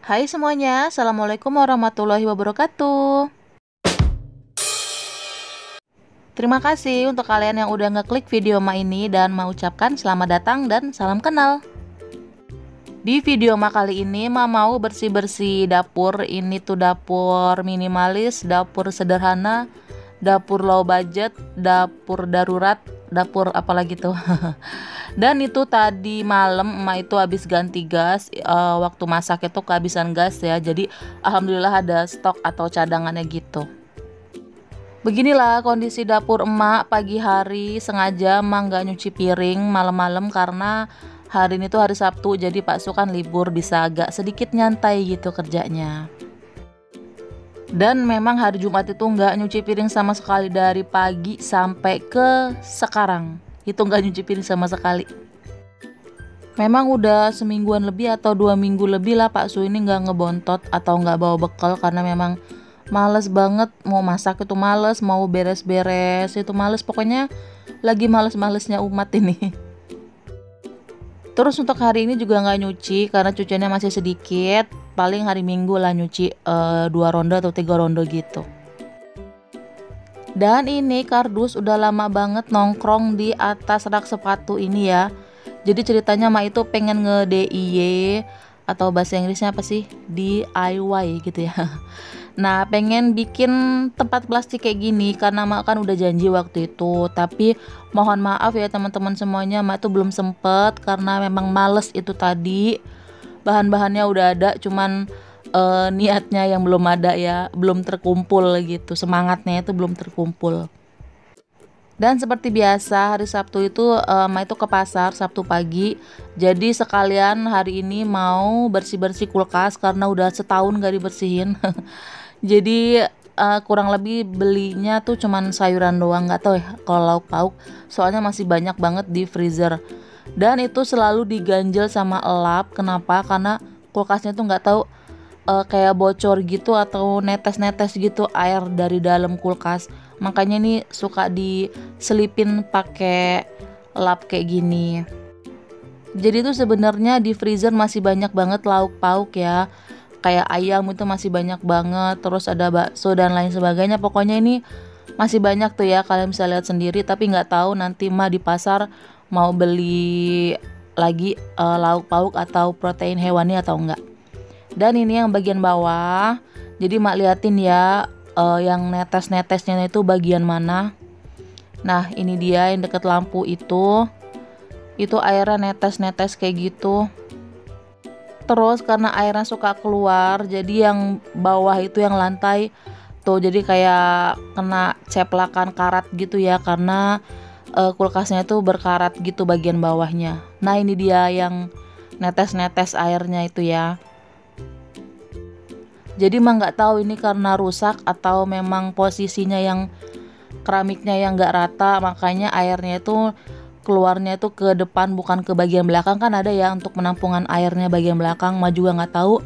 Hai semuanya, Assalamualaikum warahmatullahi wabarakatuh. Terima kasih untuk kalian yang udah ngeklik video Ma ini dan mau ucapkan selamat datang dan salam kenal. Di video Ma kali ini Ma mau bersih-bersih dapur. Ini tuh dapur minimalis, dapur sederhana, dapur low budget, dapur darurat, dapur apalagi tuh. Dan itu tadi malam emak itu habis ganti gas, waktu masak itu kehabisan gas ya. Jadi alhamdulillah ada stok atau cadangannya gitu. Beginilah kondisi dapur emak pagi hari. Sengaja emak nggak nyuci piring malam-malam karena hari ini tuh hari Sabtu, jadi Pak Su kan libur, bisa agak sedikit nyantai gitu kerjanya. Dan memang hari Jumat itu nggak nyuci piring sama sekali dari pagi sampai ke sekarang. Itu nggak nyuci piring sama sekali. Memang udah semingguan lebih atau 2 minggu lebih lah Pak Su ini nggak ngebontot atau nggak bawa bekal karena memang males banget, mau masak itu males, mau beres-beres itu males, pokoknya lagi males-malesnya umat ini. Terus untuk hari ini juga nggak nyuci karena cuciannya masih sedikit, paling hari Minggu lah nyuci 2 ronde atau 3 ronde gitu. Dan ini kardus udah lama banget nongkrong di atas rak sepatu ini ya. Jadi ceritanya Ma itu pengen nge-DIY atau bahasa Inggrisnya apa sih? DIY gitu ya. Nah, pengen bikin tempat plastik kayak gini karena Ma kan udah janji waktu itu. Tapi mohon maaf ya teman-teman semuanya, Ma itu belum sempet karena memang males itu tadi. Bahan-bahannya udah ada, cuman niatnya yang belum ada ya, belum terkumpul gitu. Semangatnya itu belum terkumpul. Dan seperti biasa hari Sabtu itu Ma itu ke pasar Sabtu pagi. Jadi sekalian hari ini mau bersih-bersih kulkas karena udah setahun gak dibersihin. Jadi kurang lebih belinya tuh cuman sayuran doang, nggak tahu ya kalau lauk pauk. Soalnya masih banyak banget di freezer. Dan itu selalu diganjel sama elap. Kenapa? Karena kulkasnya tuh nggak tahu kayak bocor gitu atau netes-netes gitu air dari dalam kulkas. Makanya ini suka diselipin pakai lap kayak gini. Jadi tuh sebenarnya di freezer masih banyak banget lauk pauk ya. Kayak ayam itu masih banyak banget, terus ada bakso dan lain sebagainya. Pokoknya ini masih banyak tuh ya, kalian bisa lihat sendiri. Tapi nggak tahu nanti Ma di pasar mau beli lagi lauk pauk atau protein hewani atau enggak. Dan ini yang bagian bawah. Jadi Ma liatin ya yang netes-netesnya itu bagian mana. Nah ini dia yang deket lampu itu airnya netes-netes kayak gitu. Terus karena airnya suka keluar, jadi yang bawah itu yang lantai tuh jadi kayak kena ceplakan karat gitu ya, karena kulkasnya itu berkarat gitu bagian bawahnya. Nah ini dia yang netes-netes airnya itu ya. Jadi mah nggak tahu ini karena rusak atau memang posisinya yang keramiknya yang nggak rata, makanya airnya itu keluarnya itu ke depan bukan ke bagian belakang. Kan ada ya untuk penampungan airnya bagian belakang. Ma juga nggak tahu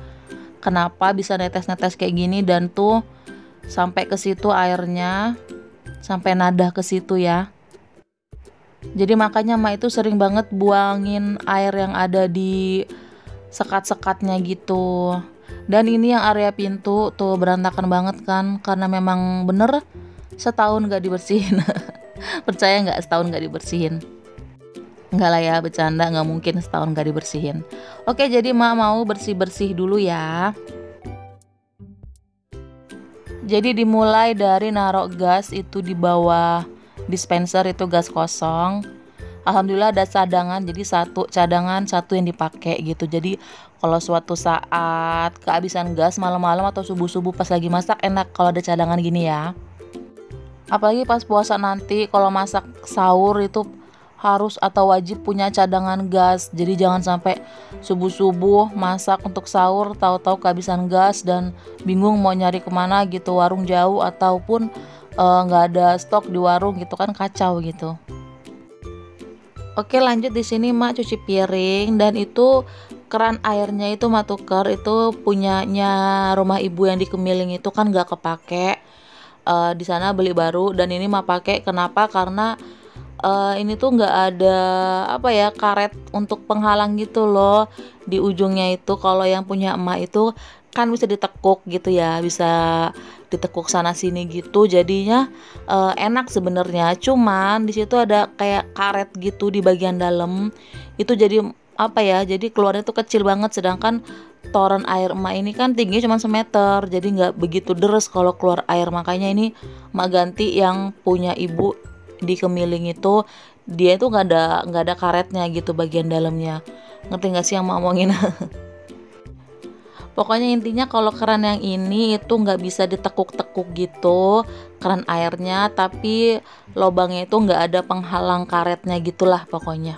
kenapa bisa netes-netes kayak gini, dan tuh sampai ke situ airnya, sampai nadah ke situ ya. Jadi makanya Ma itu sering banget buangin air yang ada di sekat-sekatnya gitu. Dan ini yang area pintu tuh berantakan banget kan, karena memang bener setahun gak dibersihin. Percaya nggak setahun gak dibersihin? Enggak lah ya, bercanda, nggak mungkin setahun gak dibersihin. Oke, jadi Ma mau bersih-bersih dulu ya. Jadi dimulai dari narok gas itu di bawah dispenser itu gas kosong. Alhamdulillah ada cadangan, jadi satu cadangan satu yang dipakai gitu. Jadi kalau suatu saat kehabisan gas malam-malam atau subuh-subuh pas lagi masak, enak kalau ada cadangan gini ya. Apalagi pas puasa nanti kalau masak sahur itu harus atau wajib punya cadangan gas. Jadi jangan sampai subuh-subuh masak untuk sahur tahu-tahu kehabisan gas dan bingung mau nyari kemana gitu, warung jauh ataupun nggak ada stok di warung gitu kan, kacau gitu. Oke, lanjut di sini Ma cuci piring, dan itu keran airnya itu Ma tuker, itu punyanya rumah ibu yang di Kemiling itu kan nggak kepake. Di sana beli baru dan ini Ma pakai. Kenapa? Karena ini tuh nggak ada apa ya, karet untuk penghalang gitu loh di ujungnya itu. Kalau yang punya emak itu kan bisa ditekuk gitu ya, bisa ditekuk sana sini gitu, jadinya enak sebenarnya. Cuman di situ ada kayak karet gitu di bagian dalam, itu jadi apa ya, jadi keluarnya tuh kecil banget, sedangkan toren air emak ini kan tingginya cuma semeter, jadi nggak begitu deres kalau keluar air. Makanya ini emak ganti yang punya ibu di Kemiling itu, dia itu nggak ada karetnya gitu bagian dalamnya. Ngerti nggak sih yang mau ngomongin? Pokoknya intinya kalau keran yang ini itu nggak bisa ditekuk-tekuk gitu keran airnya, tapi lubangnya itu nggak ada penghalang karetnya gitulah pokoknya.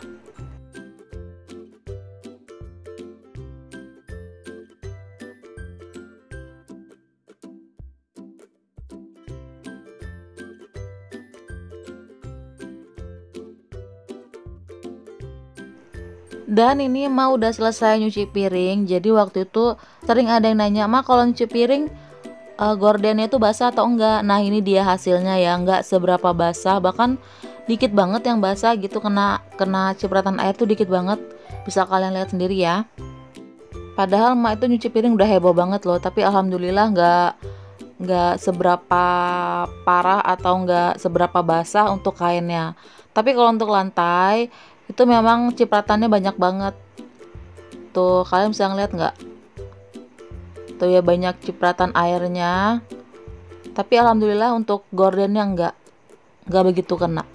Dan ini mau udah selesai nyuci piring. Jadi waktu itu sering ada yang nanya, "Ma, kalau nyuci piring gordennya itu basah atau enggak?" Nah, ini dia hasilnya ya, enggak seberapa basah, bahkan dikit banget yang basah gitu, kena kena cipratan air tuh dikit banget. Bisa kalian lihat sendiri ya. Padahal emak itu nyuci piring udah heboh banget loh, tapi alhamdulillah nggak seberapa parah atau nggak seberapa basah untuk kainnya. Tapi kalau untuk lantai itu memang cipratannya banyak banget. Tuh kalian bisa ngeliat nggak? Tuh ya, banyak cipratan airnya. Tapi alhamdulillah untuk gordennya nggak begitu kena.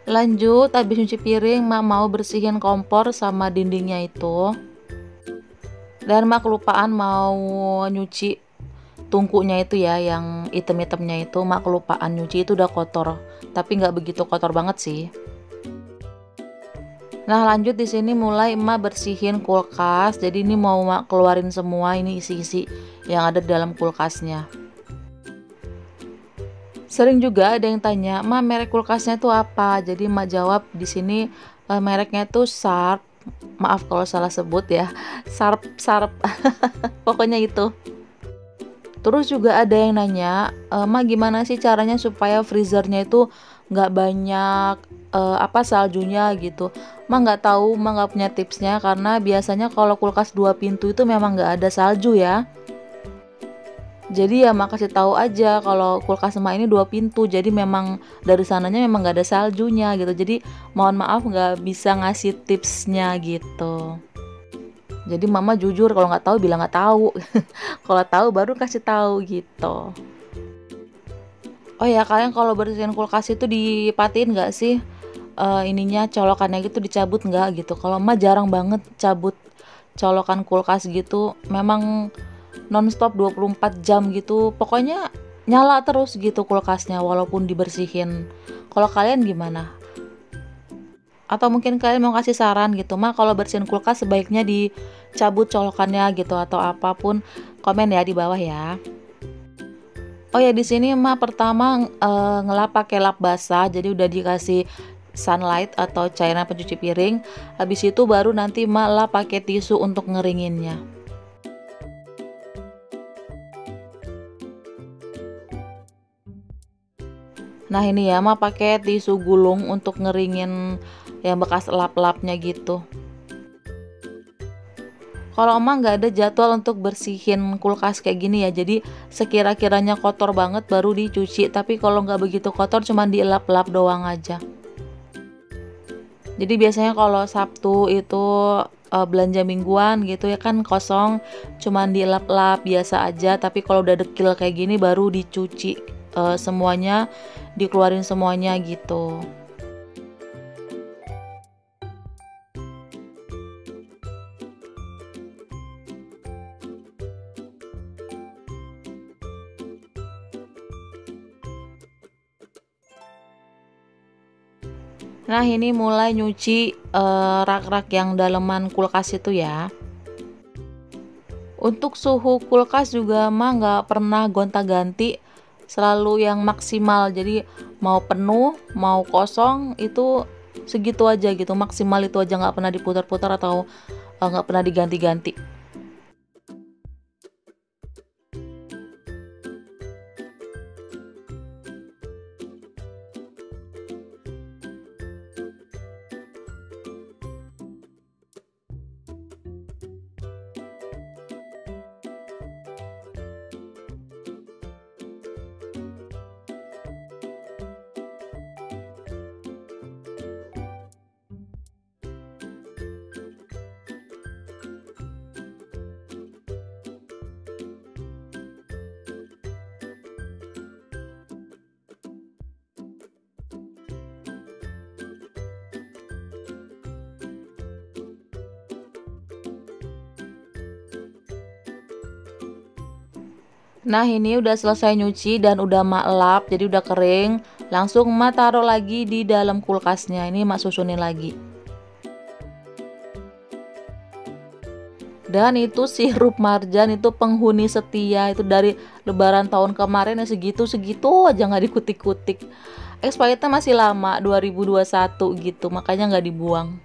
Lanjut, habis nyuci piring, Ma mau bersihin kompor sama dindingnya itu. Dan Ma kelupaan mau nyuci tungkunya itu ya, yang item-itemnya itu. Ma kelupaan nyuci, itu udah kotor, tapi nggak begitu kotor banget sih. Nah, lanjut di sini mulai Ma bersihin kulkas. Jadi ini mau Ma keluarin semua ini isi-isi yang ada di dalam kulkasnya. Sering juga ada yang tanya, "Ma, merek kulkasnya itu apa?" Jadi Ma jawab di sini mereknya itu Sharp. Maaf kalau salah sebut ya. Sharp, Sharp. Pokoknya itu. Terus juga ada yang nanya, "Ma, gimana sih caranya supaya freezernya itu nggak banyak apa saljunya gitu?" Ma nggak tahu, Ma nggak punya tipsnya, karena biasanya kalau kulkas 2 pintu itu memang nggak ada salju ya. Jadi ya Ma kasih tahu aja kalau kulkas emak ini 2 pintu, jadi memang dari sananya memang nggak ada saljunya gitu. Jadi mohon maaf nggak bisa ngasih tipsnya gitu. Jadi Mama jujur, kalau nggak tahu bilang nggak tahu. Kalau tahu baru kasih tahu gitu. Oh ya, kalian kalau bersihin kulkas itu dipatiin nggak sih ininya, colokannya gitu dicabut nggak gitu? Kalau Emak jarang banget cabut colokan kulkas gitu. Memang nonstop 24 jam gitu, pokoknya nyala terus gitu kulkasnya walaupun dibersihin. Kalau kalian gimana? Atau mungkin kalian mau kasih saran gitu, "Ma, kalau bersihin kulkas sebaiknya dicabut colokannya gitu atau apapun?" Komen ya di bawah ya. Oh ya, di sini Ma pertama ngelap pakai lap basah, jadi udah dikasih sunlight atau cairan pencuci piring. Habis itu baru nanti Ma lap pakai tisu untuk ngeringinnya. Nah, ini ya Ma pakai tisu gulung untuk ngeringin yang bekas lap-lapnya gitu. Kalau Emak nggak ada jadwal untuk bersihin kulkas kayak gini ya, jadi sekira-kiranya kotor banget baru dicuci, tapi kalau nggak begitu kotor cuman dielap-lap doang aja. Jadi biasanya kalau Sabtu itu belanja mingguan gitu ya kan kosong, cuman dielap-lap biasa aja, tapi kalau udah dekil kayak gini baru dicuci semuanya, dikeluarin semuanya gitu. Nah, ini mulai nyuci rak-rak yang daleman kulkas itu ya. Untuk suhu kulkas juga mah nggak pernah gonta-ganti, selalu yang maksimal. Jadi mau penuh, mau kosong itu segitu aja gitu, maksimal itu aja, nggak pernah diputar-putar atau nggak pernah diganti-ganti. Nah, ini udah selesai nyuci dan udah mak lap, jadi udah kering. Langsung mak taruh lagi di dalam kulkasnya. Ini mak susunin lagi. Dan itu sirup marjan itu penghuni setia, itu dari lebaran tahun kemarin ya, segitu-segitu aja nggak dikutik-kutik. Expirednya masih lama, 2021 gitu, makanya nggak dibuang.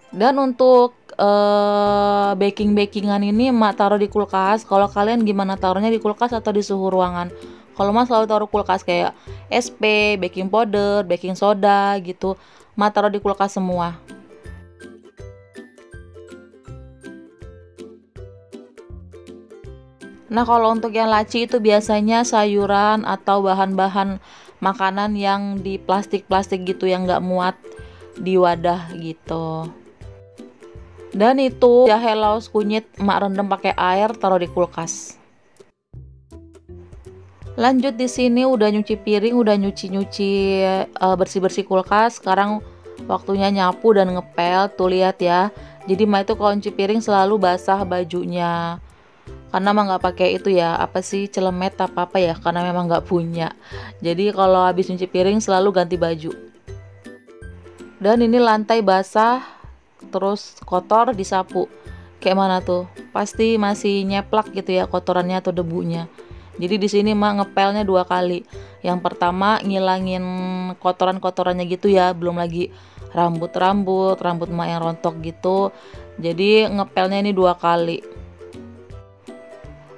Dan untuk baking-bakingan ini mak taruh di kulkas. Kalau kalian gimana, taruhnya di kulkas atau di suhu ruangan? Kalau mak selalu taruh kulkas, kayak SP, baking powder, baking soda gitu, mak taruh di kulkas semua. Nah, kalau untuk yang laci itu biasanya sayuran atau bahan-bahan makanan yang di plastik-plastik gitu, yang nggak muat di wadah gitu. Dan itu jahe laos kunyit emak rendam pakai air, taruh di kulkas. Lanjut di sini udah nyuci piring, udah nyuci-nyuci bersih-bersih kulkas. Sekarang waktunya nyapu dan ngepel. Tuh lihat ya. Jadi emak itu kalau nyuci piring selalu basah bajunya. Karena emang nggak pakai itu ya, apa sih, celemet apa ya, karena memang nggak punya. Jadi kalau habis nyuci piring selalu ganti baju. Dan ini lantai basah terus kotor disapu. Kayak mana tuh? Pasti masih nyeplak gitu ya kotorannya atau debunya. Jadi di sini mak ngepelnya 2 kali. Yang pertama ngilangin kotoran-kotorannya gitu ya, belum lagi rambut mak yang rontok gitu. Jadi ngepelnya ini 2 kali.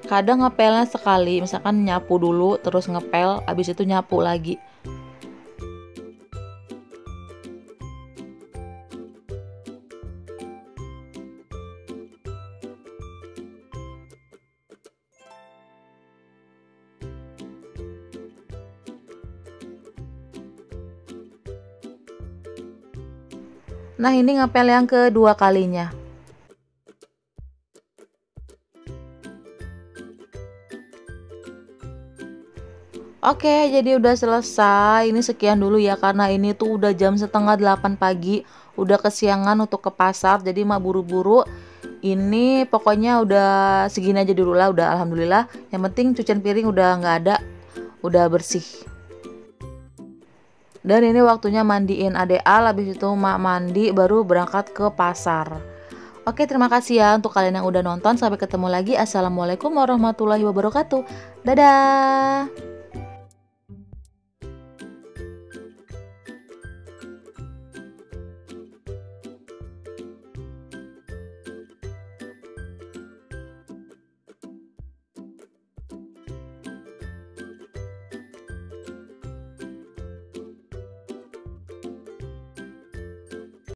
Kadang ngepelnya sekali, misalkan nyapu dulu terus ngepel, habis itu nyapu lagi. Nah, ini ngepel yang kedua kalinya. Oke, jadi udah selesai. Ini sekian dulu ya, karena ini tuh udah jam setengah 8 pagi. Udah kesiangan untuk ke pasar, jadi mak buru-buru. Ini pokoknya udah segini aja dulu lah, udah alhamdulillah. Yang penting cucian piring udah nggak ada, udah bersih. Dan ini waktunya mandiin adek Al, habis itu mak mandi baru berangkat ke pasar. Oke, terima kasih ya untuk kalian yang udah nonton. Sampai ketemu lagi. Assalamualaikum warahmatullahi wabarakatuh. Dadah.